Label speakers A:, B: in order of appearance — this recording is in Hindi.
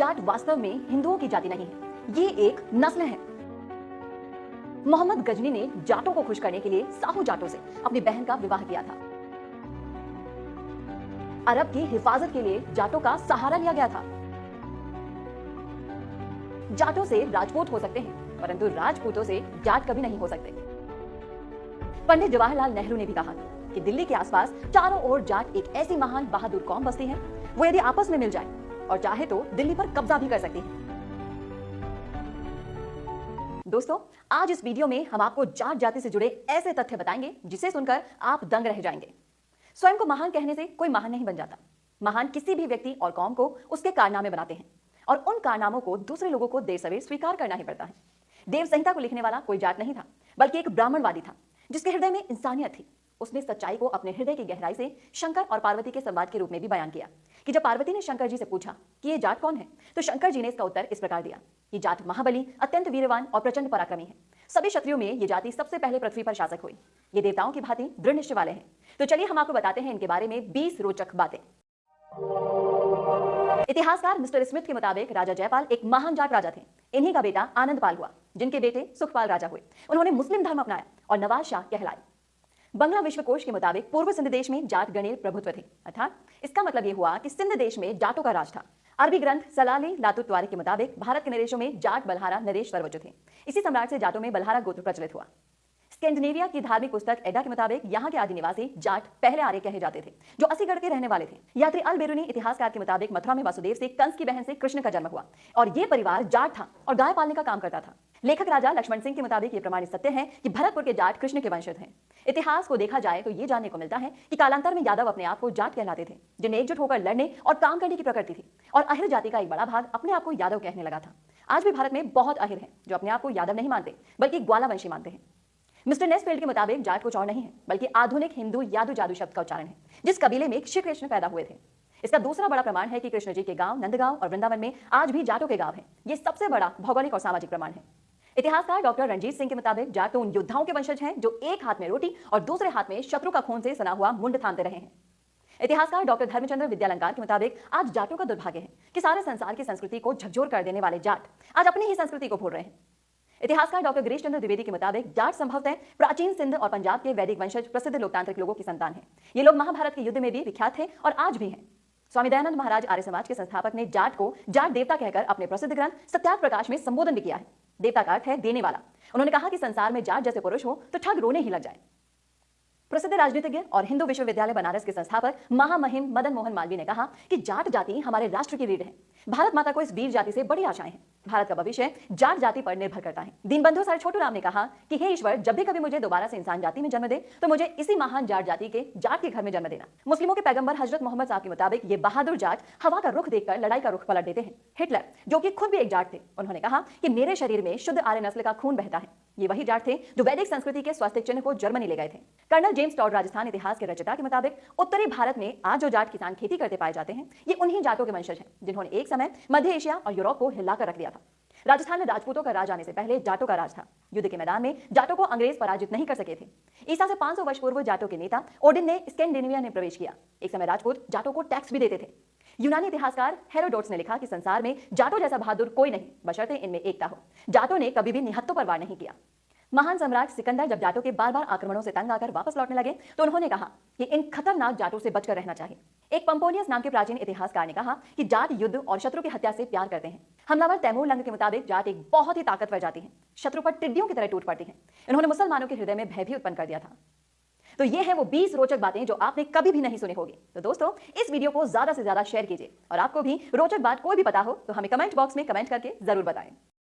A: जाट वास्तव में हिंदुओं की जाति नहीं है, ये एक नस्ल है। मोहम्मद गजनी ने जाटों को खुश करने के लिए साहू जाटों से अपनी बहन का विवाह किया था। अरब की हिफाजत के लिए जाटों का सहारा लिया गया था। जाटों से राजपूत हो सकते हैं, परंतु राजपूतों से जाट कभी नहीं हो सकते। पंडित जवाहरलाल नेहरू ने भी कहा कि दिल्ली के आसपास चारों ओर जाट एक ऐसी महान बहादुर कौम बसती है, वो यदि आपस में मिल जाए और चाहे तो दिल्ली पर कब्जा भी कर सकती है। दोस्तों, आज इस वीडियो में हम आपको जाट जाति से जुड़े ऐसे तथ्य बताएंगे जिसे सुनकर आप दंग रह जाएंगे। स्वयं को महान कहने से कोई महान नहीं बन जाता। महान किसी भी व्यक्ति और कौम को उसके कारनामे बनाते हैं और उन कारनामों को दूसरे लोगों को देर सवेर स्वीकार करना ही पड़ता है। देव संहिता को लिखने वाला कोई जाट नहीं था, बल्कि एक ब्राह्मणवादी था जिसके हृदय में इंसानियत थी। उसने सच्चाई को अपने हृदय की गहराई से शंकर और पार्वती के संवाद के रूप में भी बयान किया कि जब पार्वती ने शंकर जी से पूछा कि ये जाट कौन है, तो शंकर जी ने इसका उत्तर इस प्रकार दिया कि जाट महाबली, अत्यंत वीरवान और प्रचंड पराक्रमी है। सभी क्षत्रियों में ये जाति सबसे पहले पृथ्वी पर शासक हुई। ये देवताओं की भांति दृढ़ निश्चय वाले हैं। तो चलिए हम आपको बताते हैं इनके बारे में 20 रोचक बातें। इतिहासकार मिस्टर स्मिथ के मुताबिक राजा जयपाल एक महान जाट राजा थे। इन्हीं का बेटा आनंदपाल हुआ, जिनके बेटे सुखपाल राजा हुए। उन्होंने मुस्लिम धर्म अपनाया और नवाज शाह कहलाए। बंगला विश्वकोश के मुताबिक पूर्व सिंध देश में जाट गणेर प्रभुत्व थे, अर्थात इसका मतलब यह हुआ कि सिंध देश में जाटों का राज था। अरबी ग्रंथ सलाली लातुत त्वारिख के मुताबिक भारत के नरेशों में जाट बलहारा नरेश सर्वोच्च थे। इसी सम्राट से जाटों में बलहारा गोत्र प्रचलित हुआ। स्कैंडिनेविया की धार्मिक पुस्तक एडा के मुताबिक यहाँ के आदि निवासी जाट पहले आर्य कहे जाते थे, जो असीगढ़ के रहने वाले थे। यात्री अल बेरूनी इतिहासकार के मुताबिक मथुरा में वासुदेव से कंस की बहन से कृष्ण का जन्म हुआ और ये परिवार जाट था और गाय पालने का काम करता था। लेखक राजा लक्ष्मण सिंह के मुताबिक ये प्रमाणित सत्य है कि भरतपुर के जाट कृष्ण के वंशज हैं। इतिहास को देखा जाए तो ये जानने को मिलता है कि कालांतर में यादव अपने आप को जाट कहलाते थे, जिन्हें एकजुट होकर लड़ने और काम करने की प्रकृति थी, और अहिर जाति का एक बड़ा भाग अपने आप को यादव कहने लगा था। आज भी भारत में बहुत अहिर हैं जो अपने आप को यादव नहीं मानते, बल्कि ग्वाला वंशी मानते हैं। मिस्टर नेस्फील्ड के मुताबिक जाट कुछ और नहीं है, बल्कि आधुनिक हिंदू यादू जादू शब्द का उच्चारण है, जिस कबीले में श्री कृष्ण पैदा हुए थे। इसका दूसरा बड़ा प्रमाण है कि कृष्ण जी के गांव नंदगांव और वृंदावन में आज भी जाटों के गांव हैं। ये सबसे बड़ा भौगोलिक और सामाजिक प्रमाण है। इतिहासकार डॉक्टर रणजीत सिंह के मुताबिक जाट तो उन योद्धाओं के वंशज हैं जो एक हाथ में रोटी और दूसरे हाथ में शत्रु का खून से सना हुआ मुंड थामते रहे हैं। इतिहासकार डॉक्टर धर्मचंद्र विद्यालंकार के मुताबिक आज जाटों का दुर्भाग्य है कि सारे संसार की संस्कृति को झकझोर कर देने वाले जाट आज अपनी ही संस्कृति को भूल रहे हैं। इतिहासकार डॉक्टर गिरीश चंद्र द्विवेदी के मुताबिक जाट संभवतः प्राचीन सिंध और पंजाब के वैदिक वंशज प्रसिद्ध लोकतांत्रिक लोगों की संतान है। ये लोग महाभारत के युद्ध में भी विख्यात थे और आज भी हैं। स्वामी दयानंद महाराज आर्य समाज के संस्थापक ने जाट को जाट देवता कहकर अपने प्रसिद्ध ग्रंथ सत्याग्रह प्रकाश में संबोधन भी किया है। देवता का अर्थ है देने वाला। उन्होंने कहा कि संसार में जाट जैसे पुरुष हो तो ठग रोने ही लग जाए। प्रसिद्ध राजनीतिज्ञ और हिंदू विश्वविद्यालय बनारस के संस्थापक महामहिम मदन मोहन मालवीय ने कहा कि जाट जाति हमारे राष्ट्र की रीढ़ है। भारत माता को इस वीर जाति से बड़ी आशाएं हैं। भारत का भविष्य जाट जाति पर निर्भर करता है। दीनबंधु सर छोटू राम ने कहा कि हे ईश्वर, जब भी कभी मुझे दोबारा से इंसान जाति में जन्म दे तो मुझे इसी महान जाट जाति के जाट के घर में जन्म देना। मुस्लिमों के पैगंबर हजरत मोहम्मद साहब के मुताबिक ये बहादुर जाट हवा का रुख देखकर लड़ाई का रुख पलट देते हैं। हिटलर, जो कि खुद भी एक जाट थे, उन्होंने कहा कि मेरे शरीर में शुद्ध आर्य नस्ल का खून बहता है। ये वही जाट थे जो वैदिक संस्कृति के स्वास्तिक चिन्ह को जर्मनी ले गए थे। कर्नल जेम्स टॉड राजस्थान इतिहास के रचयिता के मुताबिक उत्तरी भारत में आज जो जाट किसान खेती करते पाए जाते हैं, ये उन्हीं जाटों के वंशज हैं जिन्होंने एक समय मध्य एशिया और यूरोप को हिलाकर रख दिया था। राजस्थान में राजपूतों का राज आने से पहले जाटों का राज था। युद्ध के मैदान में जाटों को अंग्रेज पराजित नहीं कर सके थे। ईसा से 500 वर्ष पूर्व जाटों के नेता ओडिन ने स्कैंडिनेविया में प्रवेश किया। एक समय राजपूत जाटों को टैक्स भी देते थे। यूनानी इतिहासकार हेरोडोट्स ने लिखा कि संसार में जाटों जैसा बहादुर कोई नहीं, बशर्ते इनमें एकता हो। जाटों ने कभी भी निहत्तों पर वार नहीं किया। महान सम्राट सिकंदर जब जाटों के बार बार आक्रमणों से तंग आकर वापस लौटने लगे तो उन्होंने कहा कि इन खतरनाक जाटों से बचकर रहना चाहिए। एक पंपोनियस नाम के प्राचीन इतिहासकार ने कहा कि जाट युद्ध और शत्रु की हत्या से प्यार करते हैं। हमलावर तैमूर लंग के मुताबिक जाट एक बहुत ही ताकतवर जाति है, शत्रु पर टिड्डियों की तरह टूट पड़ती है। इन्होंने मुसलमानों के हृदय में भय भी उत्पन्न कर दिया था। तो ये है वो 20 रोचक बातें जो आपने कभी भी नहीं सुनी होगी। तो दोस्तों, इस वीडियो को ज्यादा से ज्यादा शेयर कीजिए और आपको भी रोचक बात कोई भी पता हो तो हमें कमेंट बॉक्स में कमेंट करके जरूर बताएं।